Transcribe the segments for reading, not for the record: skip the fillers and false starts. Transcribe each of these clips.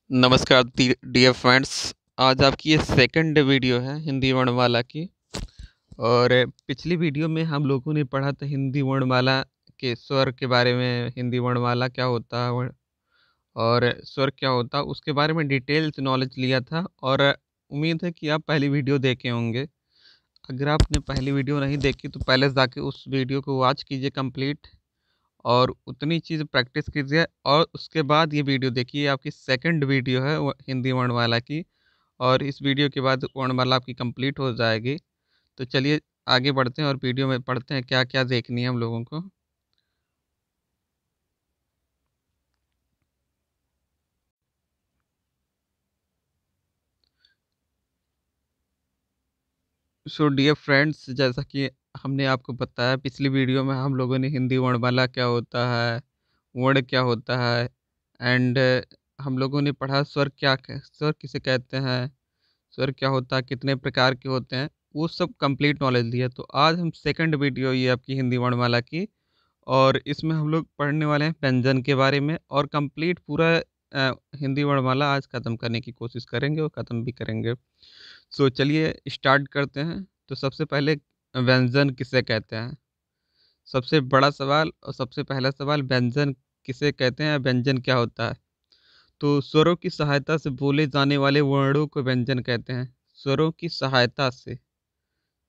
नमस्कार dear friends. आज आपकी ये सेकंड वीडियो है हिंदी वर्णमाला की। और पिछली वीडियो में हम लोगों ने पढ़ा था हिंदी वर्णमाला के स्वर के बारे में। हिंदी वर्णमाला क्या होता है और स्वर क्या होता है उसके बारे में डिटेल्स नॉलेज लिया था। और उम्मीद है कि आप पहली वीडियो देखे होंगे। अगर आपने पहली वीडियो नहीं देखी तो पहले जाके उस वीडियो को वॉच कीजिए कंप्लीट, और उतनी चीज़ प्रैक्टिस कीजिए और उसके बाद ये वीडियो देखिए। आपकी सेकंड वीडियो है हिंदी वर्णमाला की, और इस वीडियो के बाद वर्णमाला आपकी कंप्लीट हो जाएगी। तो चलिए आगे बढ़ते हैं और वीडियो में पढ़ते हैं क्या क्या देखनी है हम लोगों को। सो डियर फ्रेंड्स, जैसा कि हमने आपको बताया पिछली वीडियो में, हम लोगों ने हिंदी वर्णमाला क्या होता है, वर्ण क्या होता है, एंड हम लोगों ने पढ़ा स्वर किसे कहते हैं, स्वर क्या होता है, कितने प्रकार के होते हैं, वो सब कंप्लीट नॉलेज लिया। तो आज हम सेकंड वीडियो ये आपकी हिंदी वर्णमाला की, और इसमें हम लोग पढ़ने वाले हैं व्यंजन के बारे में, और कंप्लीट पूरा हिंदी वर्णमाला आज ख़त्म करने की कोशिश करेंगे और ख़त्म भी करेंगे। सो चलिए स्टार्ट करते हैं। तो सबसे पहले व्यंजन किसे कहते हैं, सबसे बड़ा सवाल और सबसे पहला सवाल, व्यंजन किसे कहते हैं, व्यंजन क्या होता है। तो स्वरों की सहायता से बोले जाने वाले वर्णों को व्यंजन कहते हैं। स्वरों की सहायता से,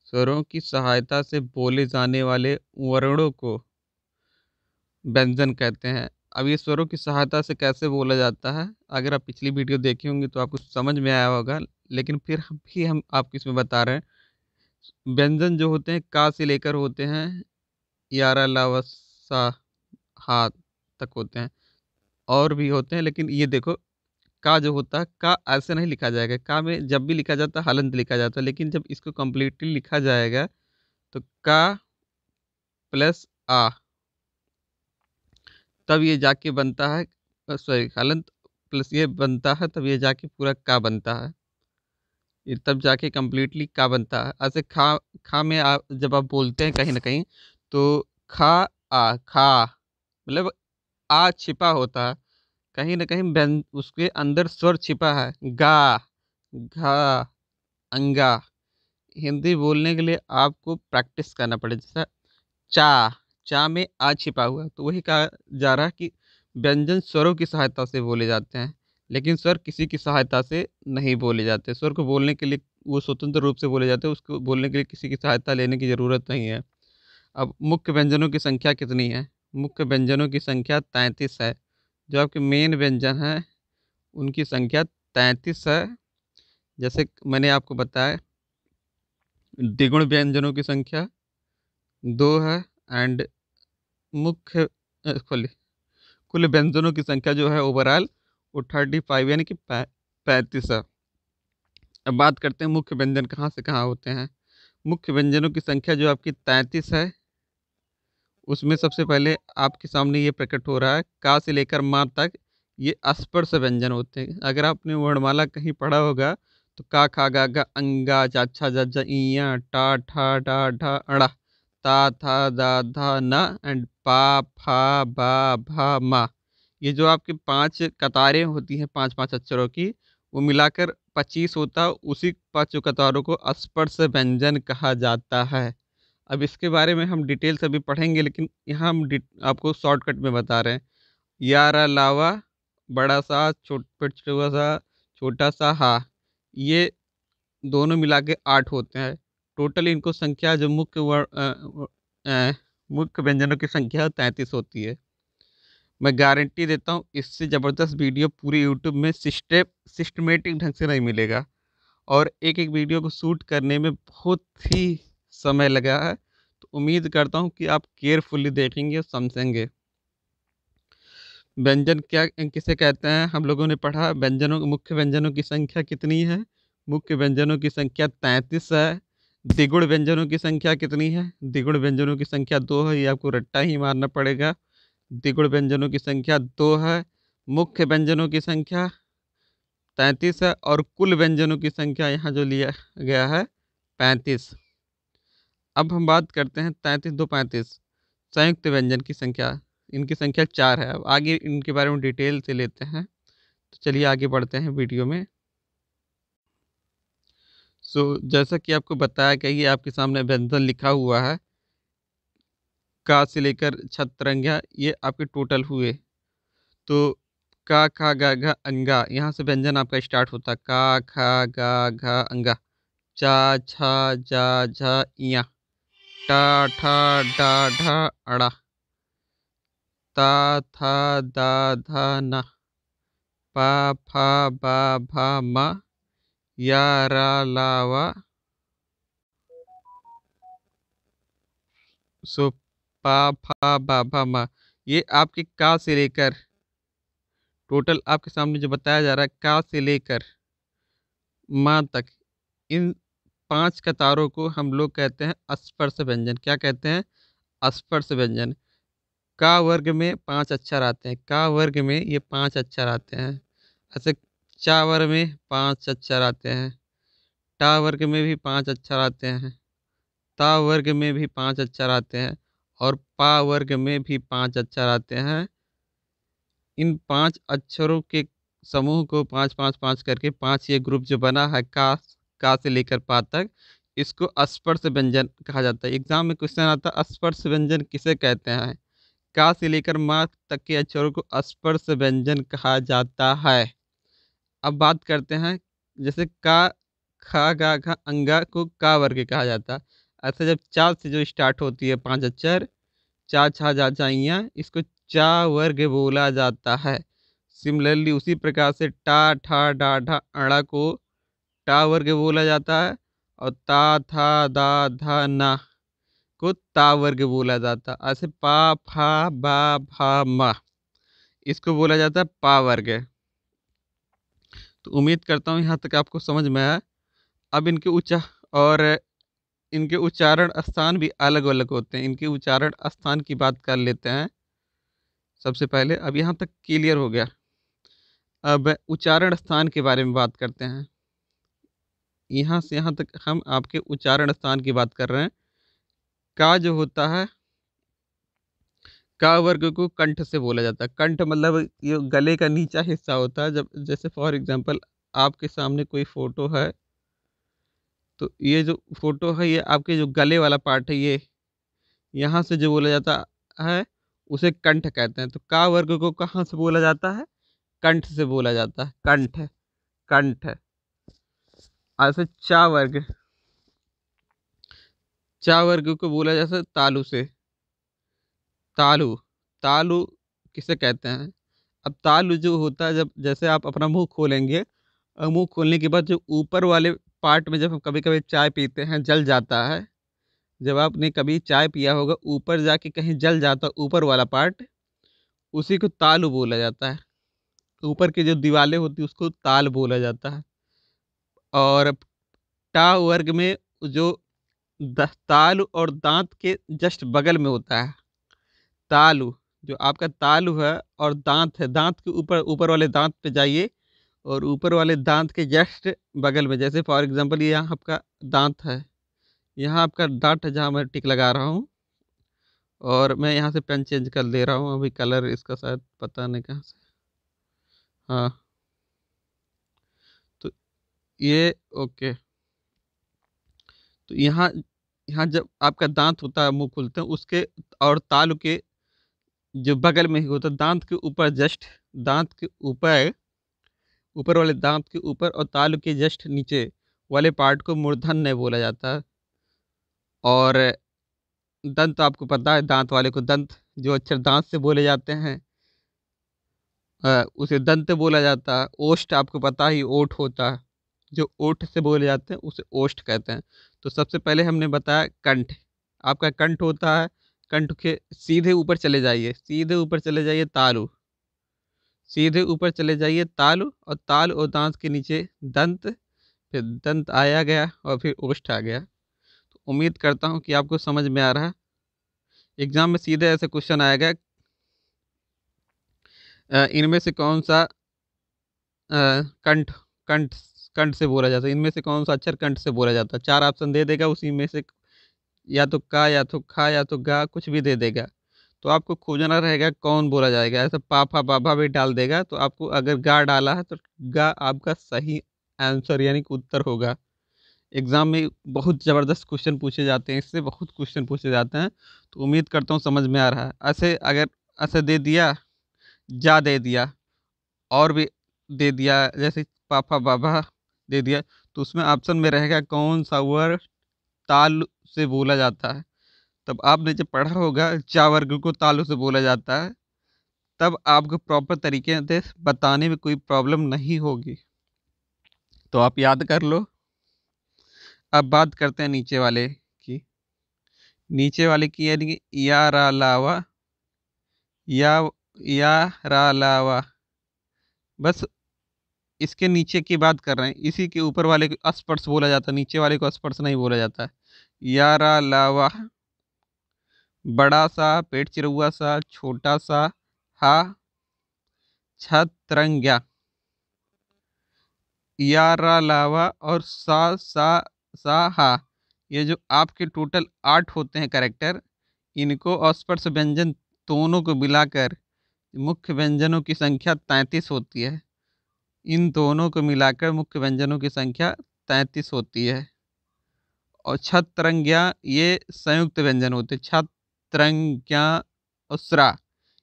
स्वरों की सहायता से बोले जाने वाले वर्णों को व्यंजन कहते हैं। अब ये स्वरों की सहायता से कैसे बोला जाता है, अगर आप पिछली वीडियो देखे होंगे तो आपको समझ में आया होगा, लेकिन फिर हम आपको इसमें बता रहे हैं। व्यंजन जो होते हैं का से लेकर होते हैं यारा लावा सा हा तक होते हैं, और भी होते हैं, लेकिन ये देखो, का जो होता है, का ऐसे नहीं लिखा जाएगा। का में जब भी लिखा जाता है हलंत लिखा जाता है, लेकिन जब इसको कम्प्लीटली लिखा जाएगा तो का प्लस आ, तब ये जाके बनता है, सॉरी, हलंत प्लस ये बनता है, तब ये जाके पूरा का बनता है। ये तब जाके कम्प्लीटली का बनता है। ऐसे खा, खा में जब आप बोलते हैं कहीं ना कहीं, तो खा आ खा, मतलब आ छिपा होता है कहीं ना कहीं, उसके अंदर स्वर छिपा है, गा, घा, अंगा। हिंदी बोलने के लिए आपको प्रैक्टिस करना पड़े। जैसा चा, चा में आ छिपा हुआ है, तो वही कहा जा रहा है कि व्यंजन स्वरों की सहायता से बोले जाते हैं, लेकिन स्वर किसी की सहायता से नहीं बोले जाते। स्वर को बोलने के लिए वो स्वतंत्र रूप से बोले जाते हैं, उसको बोलने के लिए किसी की सहायता लेने की ज़रूरत नहीं है। अब मुख्य व्यंजनों की संख्या कितनी है, मुख्य व्यंजनों की संख्या 33 है। जो आपके मेन व्यंजन हैं उनकी संख्या 33 है। जैसे मैंने आपको बताया, द्विगुण व्यंजनों की संख्या 2 है, एंड मुख्य कुल कुल व्यंजनों की संख्या जो है ओवरऑल वो 35 यानी कि 35 है। अब बात करते हैं मुख्य व्यंजन कहाँ से कहाँ होते हैं। मुख्य व्यंजनों की संख्या जो आपकी 33 है, उसमें सबसे पहले आपके सामने ये प्रकट हो रहा है, का से लेकर माँ तक ये अस्पर्श व्यंजन होते हैं। अगर आपने वर्णमाला कहीं पढ़ा होगा तो का खा गा गा अंगा चाचा जजा इया टा ठा डा ढा अड़ा, ता था दा धा ना, एंड पा फा बा भा मा। ये जो आपकी 5 कतारें होती हैं, 5-5 अक्षरों की, वो मिलाकर 25 होता है। उसी 5 कतारों को अस्पर्श व्यंजन कहा जाता है। अब इसके बारे में हम डिटेल से अभी पढ़ेंगे, लेकिन यहाँ हम आपको शॉर्टकट में बता रहे हैं। यारा लावा, बड़ा सा छोटा सा, छोटा सा हा, ये दोनों मिला के 8 होते हैं। टोटल इनको संख्या जो मुख्य व्यंजनों की संख्या 33 होती है। मैं गारंटी देता हूँ इससे ज़बरदस्त वीडियो पूरी यूट्यूब में सिस्टमेटिक ढंग से नहीं मिलेगा, और एक एक वीडियो को शूट करने में बहुत ही समय लगा है। तो उम्मीद करता हूँ कि आप केयरफुली देखेंगे और समझेंगे। व्यंजन क्या किसे कहते हैं, हम लोगों ने पढ़ा व्यंजनों, मुख्य व्यंजनों की संख्या कितनी है, मुख्य व्यंजनों की संख्या 33 है। द्विगुण व्यंजनों की संख्या कितनी है, द्विगुण व्यंजनों की संख्या 2 है। ये आपको रट्टा ही मारना पड़ेगा, द्विगुण व्यंजनों की संख्या 2 है। मुख्य व्यंजनों की संख्या 33 है, और कुल व्यंजनों की संख्या यहाँ जो लिया गया है 35। अब हम बात करते हैं 33 2 35 संयुक्त व्यंजन की संख्या। इनकी संख्या 4 है। अब आगे इनके बारे में डिटेल से लेते हैं। तो चलिए आगे बढ़ते हैं वीडियो में। जैसा कि आपको बताया कि ये आपके सामने व्यंजन लिखा हुआ है, का से लेकर छतरंगिया, ये आपके टोटल हुए। तो का खा गा घा अंगा, यहाँ से व्यंजन आपका स्टार्ट होता है। का खा गा घा अंगा। चा छा जा झा इया। टा ठा डा ढा अड़ा। ता था दा धा ना। पा फा बा भा मा। या रा ला वा। सो पा फा बा भा मा, ये आपके का से लेकर टोटल आपके सामने जो बताया जा रहा है, का से लेकर माँ तक, इन 5 कतारों को हम लोग कहते हैं स्पर्श व्यंजन। क्या कहते हैं? स्पर्श व्यंजन। का वर्ग में 5 अक्षर आते हैं, का वर्ग में ये 5 अक्षर आते हैं। ऐसे चा वर्ग में 5 अक्षर आते हैं, टा वर्ग में भी 5 अक्षर आते हैं, ता वर्ग में भी 5 अक्षर आते हैं, और पा वर्ग में भी 5 अक्षर आते हैं। इन 5 अक्षरों के समूह को 5 5 5 करके 5 ये ग्रुप जो बना है, का से लेकर पा तक, इसको स्पर्श व्यंजन कहा जाता है। एग्जाम में क्वेश्चन आता है, स्पर्श व्यंजन किसे कहते हैं? का से लेकर माँ तक के अक्षरों को स्पर्श व्यंजन कहा जाता है। अब बात करते हैं, जैसे का खा गा घा अंगा को का वर्ग कहा जाता है। ऐसे जब चा से जो स्टार्ट होती है 5 अक्षर, चा छा जा चाइया, इसको चा वर्ग बोला जाता है। सिमिलरली उसी प्रकार से टा ठा डा ढा अड़ा को टा वर्ग बोला जाता है, और ता था दा धा ना को ता वर्ग बोला जाता है। ऐसे पा फा बा भा मा, इसको बोला जाता है पा वर्ग। तो उम्मीद करता हूँ यहाँ तक आपको समझ में आया। अब और इनके उच्चारण स्थान भी अलग अलग होते हैं। इनके उच्चारण स्थान की बात कर लेते हैं सबसे पहले। अब यहाँ तक क्लियर हो गया। अब उच्चारण स्थान के बारे में बात करते हैं। यहाँ से यहाँ तक हम आपके उच्चारण स्थान की बात कर रहे हैं। का जो होता है, का वर्ग को कंठ से बोला जाता है। कंठ मतलब ये गले का नीचा हिस्सा होता है। जब जैसे फॉर एग्जांपल आपके सामने कोई फोटो है, तो ये जो फोटो है, ये आपके जो गले वाला पार्ट है, ये यहाँ से जो बोला जाता है, उसे कंठ कहते हैं। तो का वर्ग को कहाँ से बोला जाता है? कंठ से बोला जाता है। कंठ, कंठ। ऐसे चा वर्ग को बोला जाता है तालु से। तालु, तालु किसे कहते हैं? अब तालु जो होता है, जब जैसे आप अपना मुंह खोलेंगे, और मुंह खोलने के बाद जो ऊपर वाले पार्ट में, जब हम कभी कभी चाय पीते हैं, जल जाता है। जब आपने कभी चाय पिया होगा, ऊपर जाके कहीं जल जाता है ऊपर वाला पार्ट, उसी को तालु बोला जाता है। ऊपर की जो दीवारें होती है, उसको ताल बोला जाता है। और टा वर्ग में जो तालु और दांत के जस्ट बगल में होता है, तालु, जो आपका तालु है और दांत है, दांत के ऊपर, ऊपर वाले दांत पे जाइए, और ऊपर वाले दांत के जस्ट बगल में, जैसे फॉर एग्जांपल ये यहाँ आपका दांत है, यहाँ आपका दांत है जहाँ मैं टिक लगा रहा हूँ, और मैं यहाँ से पेन चेंज कर दे रहा हूँ। अभी कलर इसका शायद पता नहीं कहाँ से। हाँ, तो ये ओके। तो यहाँ यहाँ जब आपका दांत होता है, मुंह खोलते हैं उसके, और तालु के जो बगल में ही होता है, दांत के ऊपर जस्ट, दांत के ऊपर, ऊपर वाले दांत के ऊपर और तालु के जस्ट नीचे वाले पार्ट को मूर्धन्य बोला जाता है। और दंत, आपको पता है दांत वाले को दंत, जो अक्षर दांत से बोले जाते हैं, उसे दंत बोला जाता है। ओष्ठ आपको पता ही, ओठ होता है, जो ओठ से बोले जाते हैं उसे ओष्ठ कहते हैं। तो सबसे पहले हमने बताया कंठ। आपका कंठ होता है, कंठ के सीधे ऊपर चले जाइए, सीधे ऊपर चले जाइए तालु, सीधे ऊपर चले जाइए तालु, और ताल और दांत के नीचे दंत, फिर दंत आया गया, और फिर ओष्ठ आ गया। तो उम्मीद करता हूँ कि आपको समझ में आ रहा है। एग्जाम में सीधे ऐसे क्वेश्चन आएगा, इनमें से कौन सा कंठ, कंठ कंठ से बोला जाता है, इनमें से कौन सा अक्षर कंठ से बोला जाता है? 4 ऑप्शन दे देगा, उसी में से या तो का, या तो खा, या तो गा, कुछ भी दे देगा। तो आपको खोजना रहेगा कौन बोला जाएगा। ऐसा पापा बाबा भी डाल देगा तो आपको, अगर गा डाला है तो गा आपका सही आंसर यानी कि उत्तर होगा। एग्जाम में बहुत ज़बरदस्त क्वेश्चन पूछे जाते हैं, इससे बहुत क्वेश्चन पूछे जाते हैं। तो उम्मीद करता हूँ समझ में आ रहा है। ऐसे अगर ऐसे दे दिया, जा दे दिया, और भी दे दिया, जैसे पापा बाबा दे दिया, तो उसमें ऑप्शन में रहेगा कौन सा वर्ड ताल से बोला जाता है। तब आपने जब पढ़ा होगा चा वर्ग को तालु से बोला जाता है, तब आपको प्रॉपर तरीके से बताने में कोई प्रॉब्लम नहीं होगी। तो आप याद कर लो। अब बात करते हैं नीचे वाले की। नीचे वाले की यानी कि या रा लावा, या या रा लावा, बस इसके नीचे की बात कर रहे हैं। इसी के ऊपर वाले को स्पर्श बोला जाता है, नीचे वाले को स्पर्श नहीं बोला जाता है। या रा लावा, बड़ा सा पेट चिरहुआ सा छोटा सा हा छतरंग्या, या रा लावा और सा हा, ये जो आपके टोटल 8 होते हैं करेक्टर, इनको अस्पर्श व्यंजन दोनों को मिलाकर मुख्य व्यंजनों की संख्या 33 होती है। इन दोनों को मिलाकर मुख्य व्यंजनों की संख्या 33 होती है। और छतरंग्या ये संयुक्त व्यंजन होते हैं। छतरंग्या और स्रा,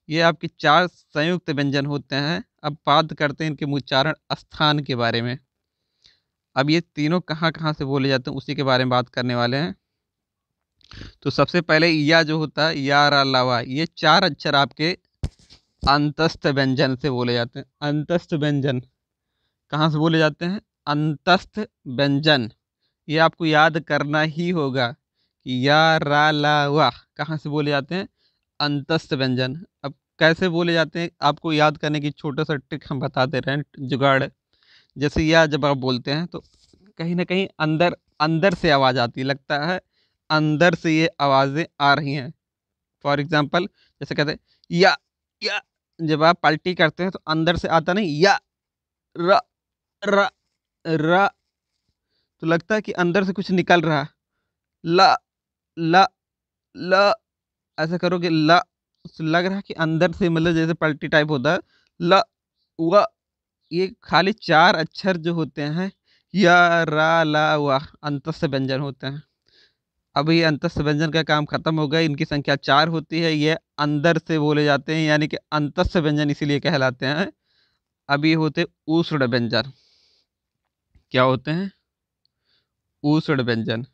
ये आपके 4 संयुक्त व्यंजन होते हैं। अब बात करते हैं इनके उच्चारण स्थान के बारे में। अब ये तीनों कहाँ कहाँ से बोले जाते हैं उसी के बारे में बात करने वाले हैं। तो सबसे पहले या जो होता है, या रा लावा, ये 4 अक्षर आपके अंतस्थ व्यंजन से बोले जाते हैं। अंतस्थ व्यंजन कहाँ से बोले जाते हैं? अंतस्थ व्यंजन। ये आपको याद करना ही होगा कि या रा ला वाह कहाँ से बोले जाते हैं? अंतस्थ व्यंजन। अब कैसे बोले जाते हैं आपको याद करने की छोटा सा ट्रिक हम बता दे रहे हैं, जुगाड़। जैसे या जब आप बोलते हैं तो कहीं ना कहीं अंदर अंदर से आवाज़ आती है, लगता है अंदर से ये आवाज़ें आ रही हैं। फॉर एग्जाम्पल जैसे कहते हैं या, जब आप पलटी करते हैं तो अंदर से आता नहीं या, र र र, तो लगता है कि अंदर से कुछ निकल रहा है। ल ल ल, ऐसा करोगे ल, तो लग रहा है कि अंदर से, मतलब जैसे पलटी टाइप होता है। ल व, ये खाली 4 अक्षर जो होते हैं, या रा ला वाह अंतस्थ व्यंजन होते हैं। अब ये अंतस्थ व्यंजन का काम खत्म हो गया। इनकी संख्या 4 होती है। ये अंदर से बोले जाते हैं यानी कि अंतस्थ व्यंजन इसीलिए कहलाते हैं। अब ये होते ऊष्ण व्यंजन। क्या होते हैं? ऊष्ण व्यंजन,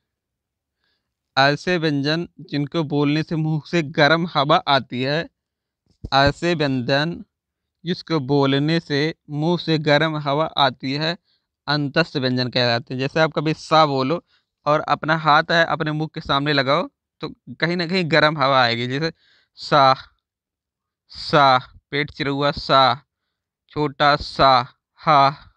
ऐसे व्यंजन जिनको बोलने से मुंह से गर्म हवा आती है। ऐसे व्यंजन जिसको बोलने से मुंह से गर्म हवा आती है, अंतस्थ व्यंजन कहलाते हैं। जैसे आप कभी सा बोलो और अपना हाथ है अपने मुंह के सामने लगाओ, तो कहीं ना कहीं गर्म हवा आएगी। जैसे सा, सा पेट चिरहुआ सा, छोटा सा हा,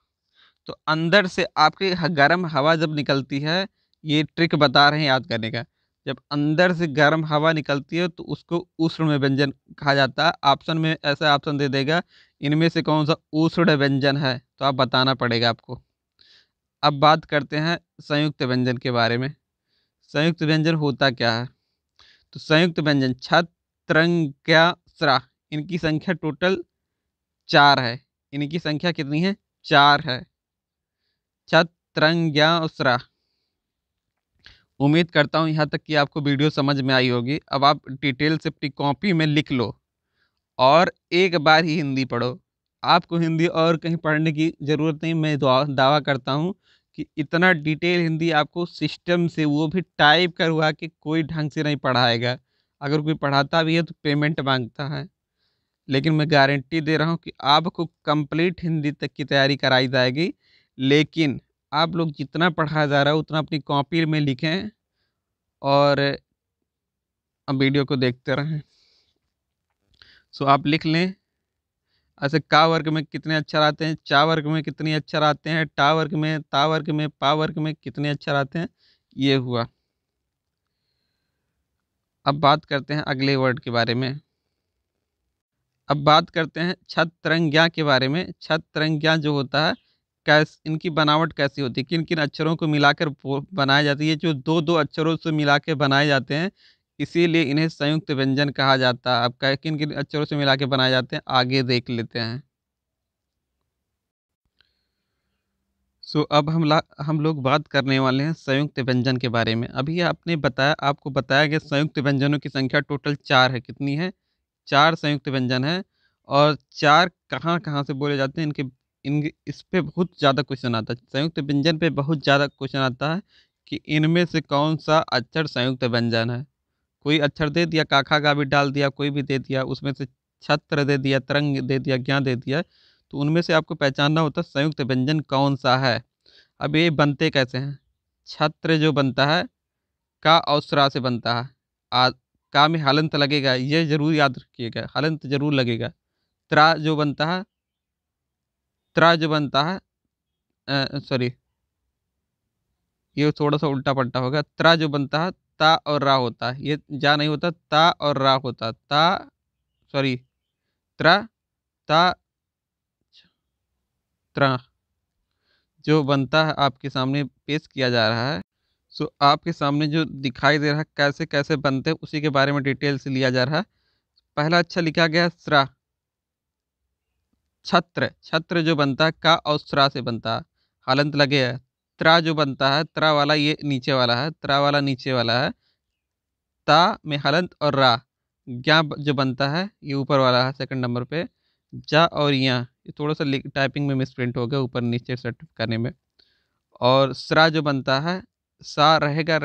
तो अंदर से आपके गर्म हवा जब निकलती है, ये ट्रिक बता रहे हैं याद करने का। जब अंदर से गर्म हवा निकलती है तो उसको उष्ण व्यंजन कहा जाता है। ऑप्शन में ऐसा ऑप्शन दे देगा इनमें से कौन सा उष्ण व्यंजन है, तो आप बताना पड़ेगा आपको। अब बात करते हैं संयुक्त व्यंजन के बारे में। संयुक्त व्यंजन होता क्या है? तो संयुक्त व्यंजन छत, त्रंग, क्या, स्रा, इनकी संख्या टोटल 4 है। इनकी संख्या कितनी है? 4 है। छत, त्रंग, ज्ञा और स्रा। उम्मीद करता हूँ यहाँ तक कि आपको वीडियो समझ में आई होगी। अब आप डिटेल से अपनी कॉपी में लिख लो और एक बार ही हिंदी पढ़ो। आपको हिंदी और कहीं पढ़ने की ज़रूरत नहीं। मैं दावा करता हूँ कि इतना डिटेल हिंदी आपको सिस्टम से, वो भी टाइप करवा के, कोई ढंग से नहीं पढ़ाएगा। अगर कोई पढ़ाता भी है तो पेमेंट मांगता है। लेकिन मैं गारंटी दे रहा हूँ कि आपको कंप्लीट हिंदी तक की तैयारी कराई जाएगी। लेकिन आप लोग जितना पढ़ाया जा रहा है उतना अपनी कॉपी में लिखें और अब वीडियो को देखते रहें। सो आप लिख लें। ऐसे का वर्ग में कितने अक्षर आते हैं, चा वर्ग में कितने अक्षर आते हैं, टा वर्ग में, ता वर्ग में, पा वर्ग में कितने अक्षर आते हैं, ये हुआ। अब बात करते हैं अगले वर्ड के बारे में। अब बात करते हैं छतरंग्या के बारे में। छतरंग्या जो होता है, इनकी बनावट कैसी होती है, किन किन अक्षरों को मिलाकर बनाया जाती है। ये जो दो दो अक्षरों से मिला के बनाए जाते हैं, इसीलिए इन्हें संयुक्त व्यंजन कहा जाता है। अब किन किन अक्षरों से मिला के बनाए जाते हैं आगे देख लेते हैं। अब हम लोग बात करने वाले हैं संयुक्त व्यंजन के बारे में। अभी आपको बताया गया संयुक्त व्यंजनों की संख्या टोटल 4 है। कितनी है? 4 संयुक्त व्यंजन है। और 4 कहाँ-कहाँ से बोले जाते हैं, इनके इस पे बहुत ज़्यादा क्वेश्चन आता है। संयुक्त व्यंजन पे बहुत ज़्यादा क्वेश्चन आता है कि इनमें से कौन-सा अक्षर संयुक्त व्यंजन है। कोई अक्षर दे दिया, क, ख, ग भी डाल दिया, कोई भी दे दिया, उसमें से छत्र दे दिया, तरंग दे दिया, ज्ञ दे दिया, तो उनमें से आपको पहचानना होता है संयुक्त व्यंजन कौन-सा है। अब ये बनते कैसे हैं? छत्र जो बनता है का और स्रा से बनता है। आ का में हलंत लगेगा, ये ज़रूर याद रखिएगा, हलंत ज़रूर लगेगा। त्रा जो बनता है त्रा जो बनता है सॉरी, ये थोड़ा-सा उल्टा-पल्टा हो गया। त्रा जो बनता है ता और रा होता है, ये जा नहीं होता, ता और रा होता है। सॉरी त्रा ता त्रा जो बनता है आपके सामने पेश किया जा रहा है। सो आपके सामने जो दिखाई दे रहा है कैसे-कैसे बनते हैं उसी के बारे में डिटेल से लिया जा रहा है। पहला अक्षर लिखा गया है स्रा। छत्र, छत्र जो बनता है का और स्रा से बनता है, हलंत लगे है। त्रा जो बनता है, त्रा वाला ये नीचे वाला है, त्रा वाला नीचे वाला है। ता में हलंत और रा। ज्ञा जो बनता है ये ऊपर वाला है सेकंड नंबर पे। जा और या ये थोड़ा-सा टाइपिंग में मिसप्रिंट हो गया ऊपर नीचे सेट करने में। और स्रा जो बनता है, सा रहेगा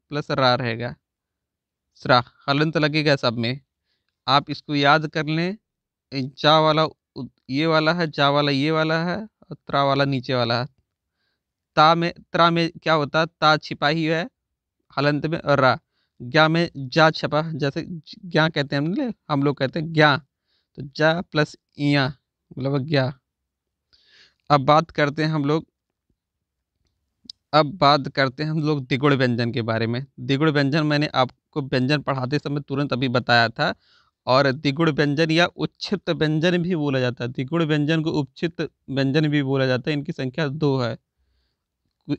प्लस रा रहेगा। स्रा हलंत लगेगा सब में। आप इसको याद कर लें। जा वाला ये वाला है, जा वाला ये वाला है और त्रा वाला नीचे वाला है। त्रा में क्या होता है? ता छिपा ही है हलंत में, और रा। ज्ञा में जा छपा, जैसे ज्ञा कहते हैं हम लोग कहते हैं ज्ञा, तो जा प्लस इया मतलब ज्ञा। अब बात करते हैं हम लोग अब बात करते हैं हम लोग द्विगुण व्यंजन के बारे में। द्विगुण व्यंजन मैंने आपको व्यंजन पढ़ाते समय तुरंत अभी बताया था। और द्विगुण व्यंजन या उच्छिष्ट व्यंजन भी बोला जाता है। द्विगुण व्यंजन को उपक्षिप्त व्यंजन भी बोला जाता है। इनकी संख्या 2 है।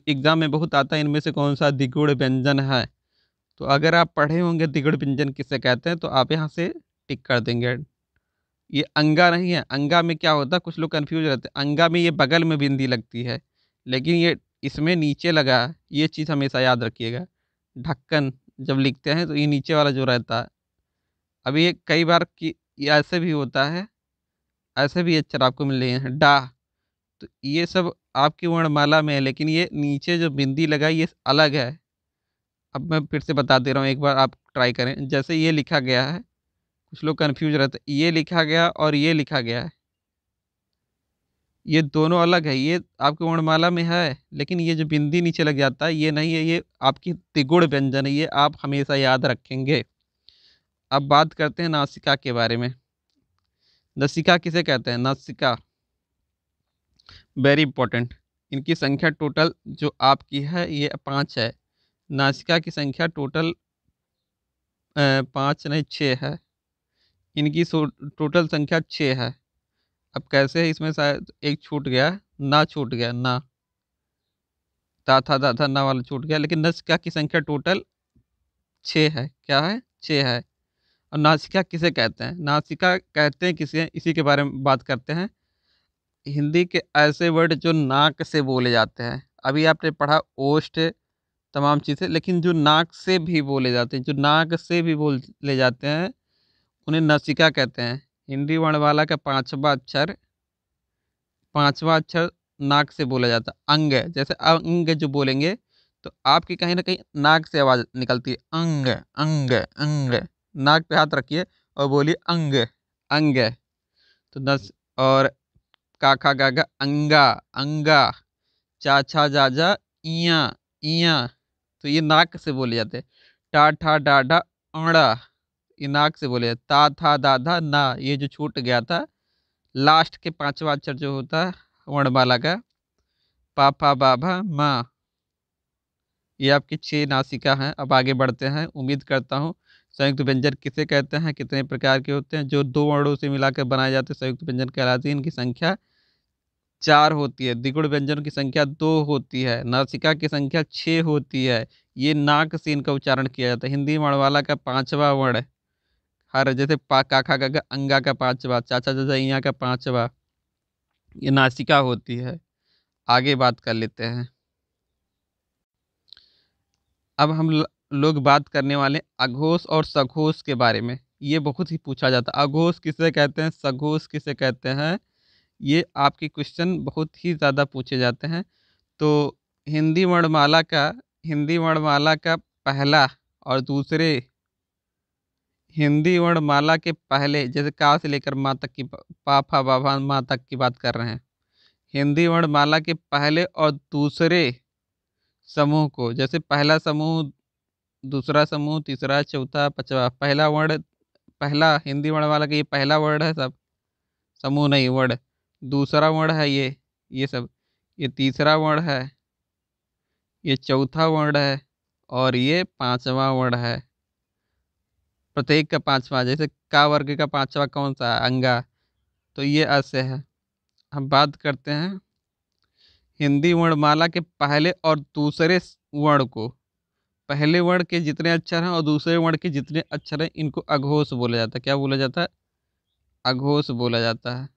एग्जाम में बहुत आता है इनमें से कौन सा द्विगुण व्यंजन है। तो अगर आप पढ़े होंगे द्विगुण व्यंजन किसे कहते हैं तो आप यहाँ से टिक कर देंगे। ये अंगा नहीं है। अंगा में क्या होता है, कुछ लोग कंफ्यूज रहते हैं। अंगा में ये बगल में बिंदी लगती है, लेकिन ये इसमें नीचे लगा है। ये चीज़ हमेशा याद रखिएगा। ढक्कन जब लिखते हैं तो ये नीचे वाला जो रहता है। अब ये कई बार कि ये ऐसे भी होता है, ऐसे भी अक्षर आपको मिल रहे हैं डा। तो ये सब आपकी वर्णमाला में है, लेकिन ये नीचे जो बिंदी लगा है, ये अलग है। अब मैं फिर से बता दे रहा हूँ, एक बार आप ट्राई करें। जैसे ये लिखा गया है, कुछ लोग कंफ्यूज रहते हैं, ये लिखा गया और ये लिखा गया है, ये दोनों अलग है। ये आपकी वर्णमाला में है, लेकिन ये जो बिंदी नीचे लग जाता है ये नहीं है। ये आपकी त्रिगुण व्यंजन है, ये आप हमेशा याद रखेंगे। अब बात करते हैं नासिका के बारे में। नासिका किसे कहते हैं? नासिका वेरी इंपॉर्टेंट। इनकी संख्या टोटल जो आपकी है ये 5 है। नासिका की संख्या टोटल 5 नहीं 6 है। इनकी टोटल संख्या 6 है। अब कैसे है, इसमें शायद एक छूट गया, ना छूट गया, ना ता था दा था ना वाला छूट गया, लेकिन नासिका की संख्या टोटल 6 है। क्या है? 6 है। और नासिका किसे कहते हैं? नासिका कहते हैं किसे, इसी के बारे में बात करते हैं। हिंदी के ऐसे वर्ड जो नाक से बोले जाते हैं। अभी आपने पढ़ा ओष्ठ तमाम चीज़ें, लेकिन जो नाक से भी बोले जाते हैं, जो नाक से भी बोले जाते हैं, उन्हें नासिका कहते हैं। हिंदी वर्णमाला का पांचवा अक्षर नाक से बोला जाता है। अंग, जैसे अंग जो बोलेंगे तो आपकी कहीं ना कहीं नाक से आवाज निकलती है। अंग अंग अंग। नाक पे हाथ रखिए और बोलिए अंग अंग। तो नस और का खा गा गा अंगा अंगा। चा छा जा जा इया इया। तो ये नाक से बोले जाते हैं। टा ठा डा डा अड़ा, ये नाक से बोले जाते। ता था दा धा ना, ये जो छूट गया था लास्ट के 5वां अक्षर जो होता है वर्णमाला का, पा फा बा भा मा। ये आपकी 6 नासिका हैं। अब आगे बढ़ते हैं। उम्मीद करता हूँ संयुक्त व्यंजन किसे कहते हैं, कितने प्रकार के होते हैं, जो 2 वर्णों से मिलाकर बनाए जाते हैं संयुक्त व्यंजन कहलाते हैं। इनकी संख्या 4 होती है। द्विगुण व्यंजन की संख्या 2 होती है। नासिका की संख्या 6 होती है। ये नाक से इनका उच्चारण किया जाता है। हिंदी वर्णमाला का 5वां वर्ण, हर जैसे पा काखा का अंगा का 5वां, चाचा चाचा इया का 5वां, ये नासिका होती है। आगे बात कर लेते हैं। अब हम लोग बात करने वाले अघोष और सघोष के बारे में। ये बहुत ही पूछा जाता है, अघोष किसे कहते हैं, सघोष किसे कहते हैं। ये आपके क्वेश्चन बहुत ही ज़्यादा पूछे जाते हैं। तो हिंदी वर्णमाला का हिंदी वर्णमाला का पहला और दूसरे, हिंदी वर्णमाला के पहले, जैसे का से लेकर माँ तक की, पा फा बा भा माँ तक की बात कर रहे हैं। हिंदी वर्णमाला के पहले और दूसरे समूह को, जैसे पहला समूह, दूसरा समूह, तीसरा, चौथा, पांचवा, पहला वर्ण, पहला हिंदी वर्णमाला का ये पहला वर्ण है सब, समूह नहीं वर्ण। दूसरा वर्ण है ये सब, ये तीसरा वर्ण है, ये चौथा वर्ण है, और ये 5वां वर्ण है। प्रत्येक का 5वां, जैसे का वर्ग का 5वां कौन सा है, अंगा, तो ये ऐसे है। हम बात करते हैं हिंदी वर्णमाला के पहले और दूसरे वर्ण को। पहले वर्ण के जितने अक्षर हैं और दूसरे वर्ण के जितने अक्षर हैं, इनको अघोष बोला जाता है। क्या बोला जाता है, अघोष बोला जाता है।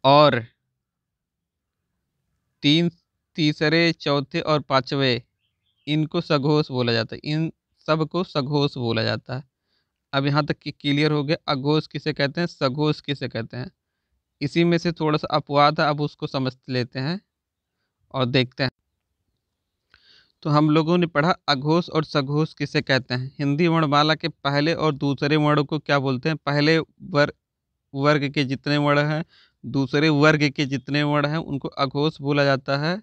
और तीसरे, चौथे और पांचवे, इनको सघोष बोला जाता है। इन सब को सघोष बोला जाता है। अब यहाँ तक कि क्लियर हो गया अघोष किसे कहते हैं, सघोष किसे कहते हैं। इसी में से थोड़ा सा अपवाद है, अब उसको समझ लेते हैं और देखते हैं। तो हम लोगों ने पढ़ा अघोष और सघोष किसे कहते हैं। हिंदी वर्णमाला के पहले और दूसरे वर्ण को क्या बोलते हैं, पहले वर्ग के जितने वर्ण हैं, दूसरे वर्ग के जितने वर्ण हैं, उनको अघोष बोला जाता है।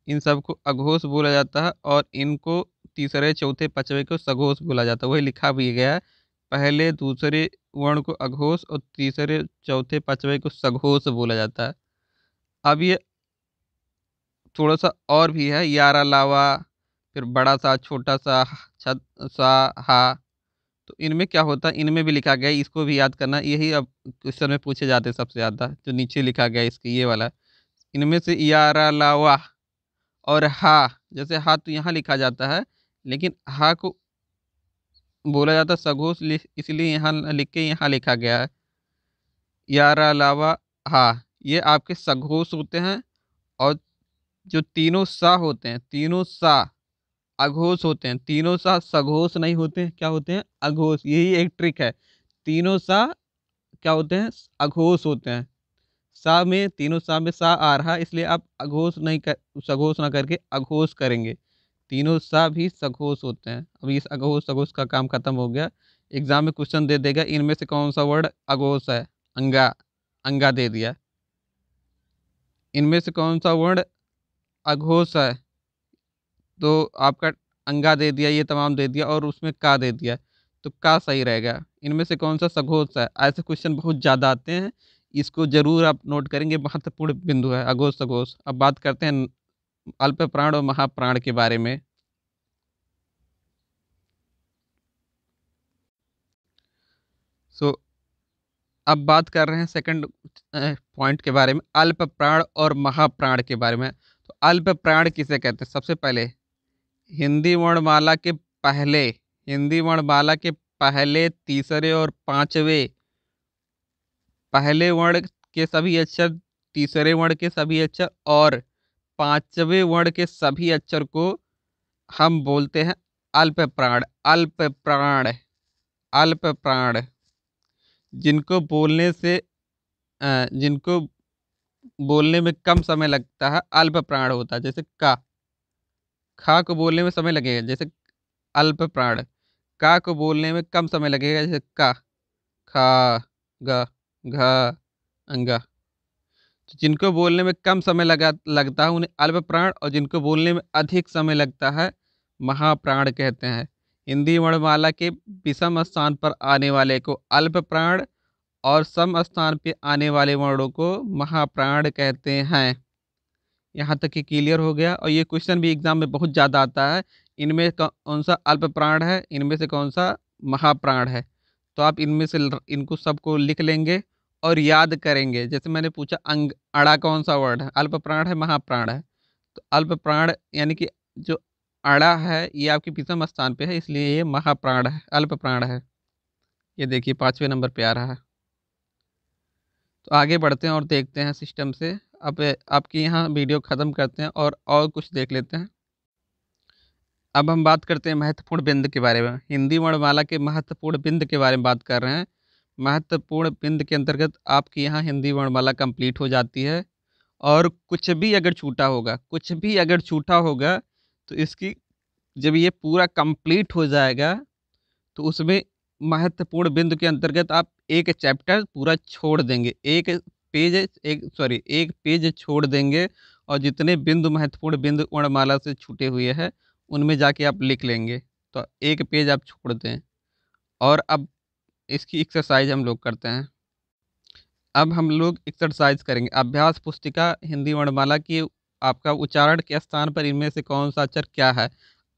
इन सबको अघोष बोला जाता है, और इनको तीसरे, चौथे, पांचवे को सघोष बोला जाता है। वही लिखा भी गया है, पहले दूसरे वर्ण को अघोष और तीसरे, चौथे, पांचवे को सघोष बोला जाता है। अब ये थोड़ा सा और भी है, यारा लावा, फिर बड़ा सा, छोटा सा, छत सा, हा। तो इनमें क्या होता है, इनमें भी लिखा गया है, इसको भी याद करना। यही अब क्वेश्चन में पूछे जाते हैं सबसे ज़्यादा, जो नीचे लिखा गया है इसके, ये वाला। इनमें से यारा लावा और हा, जैसे हा तो यहाँ लिखा जाता है, लेकिन हा को बोला जाता है सघोष, इसलिए यहाँ लिख के यहाँ लिखा गया है यारा लावा हा। ये आपके सघोष होते हैं। और जो तीनों सा होते हैं, तीनों सा अघोष होते हैं। तीनों सा सघोष नहीं होते हैं, क्या होते हैं, अघोष। यही एक ट्रिक है, तीनों सा क्या होते हैं, अघोष होते हैं। सा में, तीनों सा में सा आ रहा, इसलिए आप अघोष नहीं कर, सघोष ना करके अघोष करेंगे। तीनों सा भी सघोष होते हैं। अब इस अघोष सघोष का काम खत्म हो गया। एग्जाम में क्वेश्चन दे देगा, इनमें से कौन सा वर्ड अघोष है, अंगा, अंगा दे दिया। इनमें से कौन सा वर्ड अघोष है, तो आपका अंगा दे दिया, ये तमाम दे दिया, और उसमें का दे दिया, तो का सही रहेगा। इनमें से कौन सा सघोष है, ऐसे क्वेश्चन बहुत ज़्यादा आते हैं। इसको जरूर आप नोट करेंगे, महत्वपूर्ण बिंदु है अघोष सघोष। अब बात करते हैं अल्प प्राण और महाप्राण के बारे में। सो अब बात कर रहे हैं सेकंड पॉइंट के बारे में, अल्प प्राण और महाप्राण के बारे में। तो अल्प प्राण किसे कहते हैं, सबसे पहले हिंदी वर्णमाला के पहले, हिंदी वर्णमाला के पहले, तीसरे और पांचवे, पहले वर्ण के सभी अक्षर, तीसरे वर्ण के सभी अक्षर और पांचवें वर्ण के सभी अक्षर को हम बोलते हैं अल्प प्राण। अल्प प्राण, अल्प प्राण, जिनको बोलने से जिनको बोलने में कम समय लगता है, अल्प प्राण होता है। जैसे का, खा को बोलने में समय लगेगा, जैसे अल्प प्राण। का को बोलने में कम समय लगेगा, जैसे का, खा, ग, घ, अंगा। तो जिनको बोलने में कम समय लगता है उन्हें अल्प प्राण, और जिनको बोलने में अधिक समय लगता है महाप्राण कहते हैं। हिंदी वर्णमाला के विषम स्थान पर आने वाले को अल्प प्राण, और सम स्थान पे आने वाले वर्णों को महाप्राण कहते हैं। यहाँ तक कि क्लियर हो गया। और ये क्वेश्चन भी एग्जाम में बहुत ज़्यादा आता है, इनमें कौन सा अल्प प्राण है, इनमें से कौन सा महाप्राण है। तो आप इनमें से इनको सबको लिख लेंगे और याद करेंगे। जैसे मैंने पूछा, अंग, अड़ा कौन सा वर्ड है, अल्प प्राण है, महाप्राण है। तो अल्प प्राण यानी कि जो अड़ा है ये आपके विषम स्थान पे है, इसलिए ये महाप्राण है, अल्प प्राण है। ये देखिए 5वें नंबर पे आ रहा है। तो आगे बढ़ते हैं और देखते हैं सिस्टम से। अब आपकी यहाँ वीडियो ख़त्म करते हैं और कुछ देख लेते हैं। अब हम बात करते हैं महत्वपूर्ण बिंद के बारे में। हिंदी वर्णमाला के महत्वपूर्ण बिंद के बारे में बात कर रहे हैं। महत्वपूर्ण बिंद के अंतर्गत आपकी यहाँ हिंदी वर्णमाला कंप्लीट हो जाती है। और कुछ भी अगर छूटा होगा तो इसकी जब ये पूरा कंप्लीट हो जाएगा तो उसमें महत्वपूर्ण बिंदु के अंतर्गत आप एक चैप्टर पूरा छोड़ देंगे, एक पेज छोड़ देंगे। और जितने बिंदु महत्वपूर्ण बिंदु वर्णमाला से छूटे हुए हैं उनमें जाके आप लिख लेंगे। तो एक पेज आप छोड़ दें। और अब इसकी एक्सरसाइज हम लोग करते हैं। अब हम लोग एक्सरसाइज करेंगे। अभ्यास पुस्तिका हिंदी वर्णमाला की आपका उच्चारण के स्थान पर इनमें से कौन सा अक्षर क्या है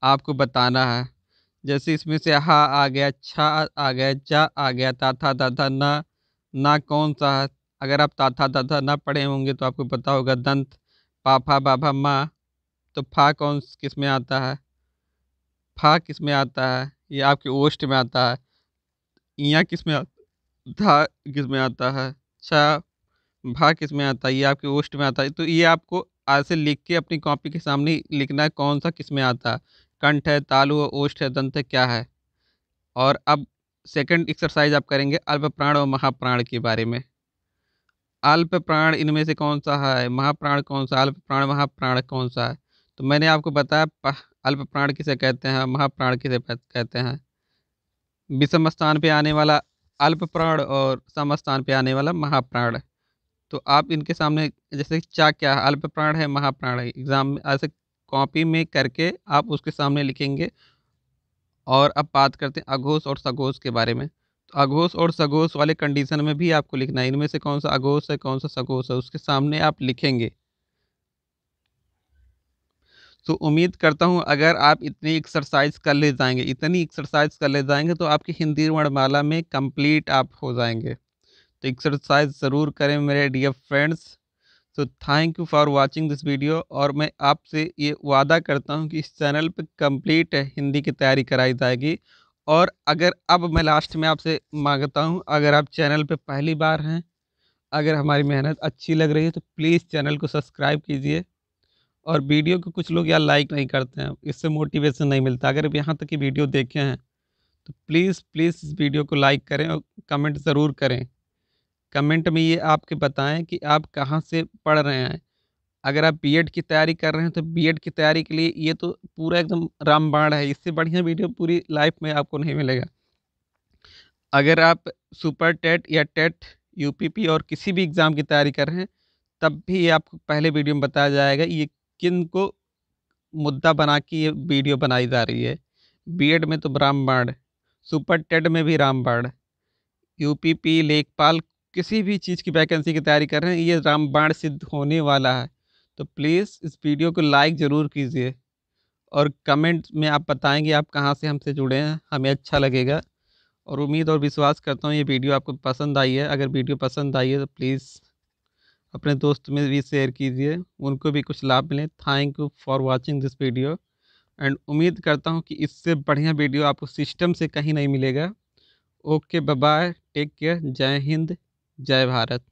आपको बताना है। जैसे इसमें से हा आ गया, छा आ गया, जा आ गया, ता था दा था, ना कौन सा है। अगर आप ता था दा था ना पढ़े होंगे तो आपको पता होगा दंत, पा फा बा भा मा। तो फा किस में आता है, फा किस में आता है, ये आपके ओष्ठ में आता है। इया किस में था किस में आता है, छा भा किस में आता है, ये आपके ओष्ठ में आता है। तो ये आपको आज से लिख के अपनी कॉपी के सामने लिखना है कौन सा किस में आता है। कंठ है, तालु है, ओष्ठ है, दंत है, क्या है। और अब सेकंड एक्सरसाइज आप करेंगे अल्प प्राण और महाप्राण के बारे में। अल्प प्राण इनमें से कौन सा है, महाप्राण कौन सा, अल्प प्राण महाप्राण कौन सा है। तो मैंने आपको बताया अल्प प्राण किसे कहते हैं, महाप्राण किसे कहते हैं। विषम स्थान पे आने वाला अल्प प्राण और सम स्थान पे आने वाला महाप्राण। तो आप इनके सामने जैसे चा क्या है, अल्प प्राण है, महाप्राण है, एग्जाम में ऐसे कॉपी में करके आप उसके सामने लिखेंगे। और अब बात करते हैं अघोष और सघोष के बारे में। तो अघोष और सघोष वाले कंडीशन में भी आपको लिखना है, इनमें से कौन सा अघोष है कौन सा सघोष है, उसके सामने आप लिखेंगे। तो उम्मीद करता हूँ अगर आप इतनी एक्सरसाइज कर ले जाएंगे, इतनी एक्सरसाइज कर ले जाएंगे तो आपकी हिंदी वर्णमाला में कंप्लीट आप हो जाएंगे। तो एक्सरसाइज ज़रूर करें मेरे डियर फ्रेंड्स। तो thank you for watching this video. और मैं आपसे ये वादा करता हूँ कि इस चैनल पे कंप्लीट हिंदी की तैयारी कराई जाएगी। और अगर अब मैं लास्ट में आपसे मांगता हूँ, अगर आप चैनल पे पहली बार हैं, अगर हमारी मेहनत अच्छी लग रही है तो प्लीज़ चैनल को सब्सक्राइब कीजिए। और वीडियो को कुछ लोग यार लाइक नहीं करते हैं, इससे मोटिवेशन नहीं मिलता। अगर आप यहाँ तक की वीडियो देखे हैं तो प्लीज़ प्लीज़ इस वीडियो को लाइक करें और कमेंट ज़रूर करें। कमेंट में ये आपके बताएं कि आप कहाँ से पढ़ रहे हैं। अगर आप बीएड की तैयारी कर रहे हैं तो बीएड की तैयारी के लिए ये तो पूरा एकदम रामबाण है, इससे बढ़िया वीडियो पूरी लाइफ में आपको नहीं मिलेगा। अगर आप सुपर टेट या टेट, यूपीपी और किसी भी एग्ज़ाम की तैयारी कर रहे हैं तब भी ये आपको पहले वीडियो में बताया जाएगा ये किन को मुद्दा बना के ये वीडियो बनाई जा रही है। बीएड में तो रामबाण, सुपर टेट में भी रामबाण, यूपीपी, लेखपाल, किसी भी चीज़ की वैकेंसी की तैयारी कर रहे हैं ये रामबाण सिद्ध होने वाला है। तो प्लीज़ इस वीडियो को लाइक ज़रूर कीजिए और कमेंट में आप बताएंगे आप कहाँ से हमसे जुड़े हैं, हमें अच्छा लगेगा। और उम्मीद और विश्वास करता हूँ ये वीडियो आपको पसंद आई है। अगर वीडियो पसंद आई है तो प्लीज़ अपने दोस्त में भी शेयर कीजिए, उनको भी कुछ लाभ मिले। Thank you for watching this video. And उम्मीद करता हूँ कि इससे बढ़िया वीडियो आपको सिस्टम से कहीं नहीं मिलेगा। Okay, bye bye, take care, जय हिंद, जय भारत।